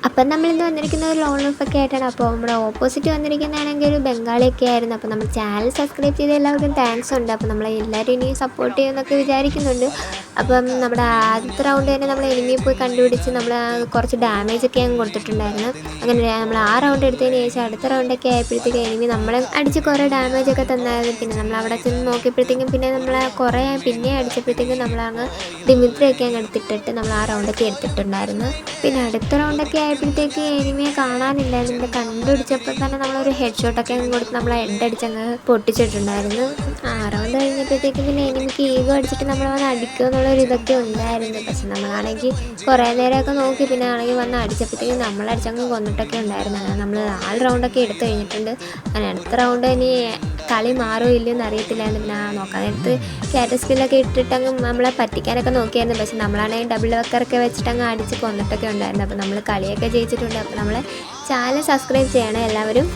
അപ്പം നമ്മളിന്ന് വന്നിരിക്കുന്നത് ഒരു ലോൺ ഓഫൊക്കെ ആയിട്ടാണ്. അപ്പോൾ നമ്മുടെ ഓപ്പോസിറ്റ് വന്നിരിക്കുന്നതാണെങ്കിൽ ഒരു ബംഗാളിയൊക്കെ ആയിരുന്നു. അപ്പോൾ നമ്മൾ ചാനൽ സബ്സ്ക്രൈബ് ചെയ്ത എല്ലാവർക്കും താങ്ക്സ് ഉണ്ട്. അപ്പോൾ നമ്മൾ എല്ലാവരും ഇനിയും സപ്പോർട്ട് ചെയ്യുമെന്നൊക്കെ വിചാരിക്കുന്നുണ്ട്. അപ്പം നമ്മുടെ ആദ്യത്തെ റൗണ്ട് തന്നെ നമ്മൾ എനിമിയെ പോയി കണ്ടുപിടിച്ച് നമ്മൾ കുറച്ച് ഡാമേജൊക്കെ അങ്ങ് കൊടുത്തിട്ടുണ്ടായിരുന്നു. അങ്ങനെ നമ്മൾ ആ റൗണ്ട് എടുത്തതിന് ശേഷം അടുത്ത റൗണ്ടൊക്കെ ആയപ്പോഴത്തേക്ക് എനിമി നമ്മളെ അടിച്ച് കുറേ ഡാമേജൊക്കെ തന്നായിരുന്നു. പിന്നെ നമ്മൾ അവിടെ ചെന്ന് നോക്കിയപ്പോഴത്തേക്കും പിന്നെ നമ്മൾ കുറേ പിന്നെ അടിച്ചപ്പോഴത്തേക്കും നമ്മളങ്ങ് ഡിമിത്രിയൊക്കെ അങ്ങ് എടുത്തിട്ടിട്ട് നമ്മൾ ആ റൗണ്ടൊക്കെ എടുത്തിട്ടുണ്ടായിരുന്നു. പിന്നെ അടുത്ത റൗണ്ടൊക്കെ ആയപ്പോഴത്തേക്ക് എനിമിയെ കാണാനില്ലായിരുന്നു. കണ്ടുപിടിച്ചപ്പോൾ തന്നെ നമ്മളൊരു ഹെഡ് ഷോട്ടൊക്കെ അങ്ങ് കൊടുത്ത് നമ്മൾ ഹെഡ് അടിച്ചങ്ങ് പൊട്ടിച്ചിട്ടുണ്ടായിരുന്നു. ആ റൗണ്ട് കഴിഞ്ഞപ്പോഴത്തേക്കും പിന്നെ എനിമിക്ക് ഈഗോ അടിച്ചിട്ട് നമ്മൾ വന്ന് അടിക്കുക എന്നുള്ളൊരു ഇതൊക്കെ ഉണ്ടായിരുന്നു. പക്ഷെ നമ്മളാണെങ്കിൽ കുറേ നേരമൊക്കെ നോക്കി പിന്നെ ആണെങ്കിൽ വന്ന് അടിച്ചപ്പോഴത്തേക്കും നമ്മളടിച്ചങ്ങ് കൊന്നിട്ടൊക്കെ ഉണ്ടായിരുന്നു. അങ്ങനെ നമ്മൾ 4 റൗണ്ടൊക്കെ എടുത്തു കഴിഞ്ഞിട്ടുണ്ട്. അങ്ങനെ അടുത്ത റൗണ്ട് ഇനി കളി മാറുമോ ഇല്ലയെന്ന് അറിയത്തില്ലായിരുന്നു. പിന്നെ നോക്കാൻ നേരത്ത് ക്യാറ്റ് സ്കില്ലൊക്കെ ഇട്ടിട്ടങ്ങ് നമ്മളെ പറ്റിക്കാനൊക്കെ നോക്കിയായിരുന്നു. പക്ഷെ നമ്മളാണെങ്കിൽ ഡബിൾ വെക്കറൊക്കെ വെച്ചിട്ട് അങ്ങ് അടിച്ച് കൊന്നിട്ടൊക്കെ ഉണ്ടായിരുന്നു. അപ്പോൾ നമ്മൾ കളിയൊക്കെ ജയിച്ചിട്ടുണ്ട്. അപ്പോൾ നമ്മളെ ചാനൽ സബ്സ്ക്രൈബ് ചെയ്യണം എല്ലാവരും.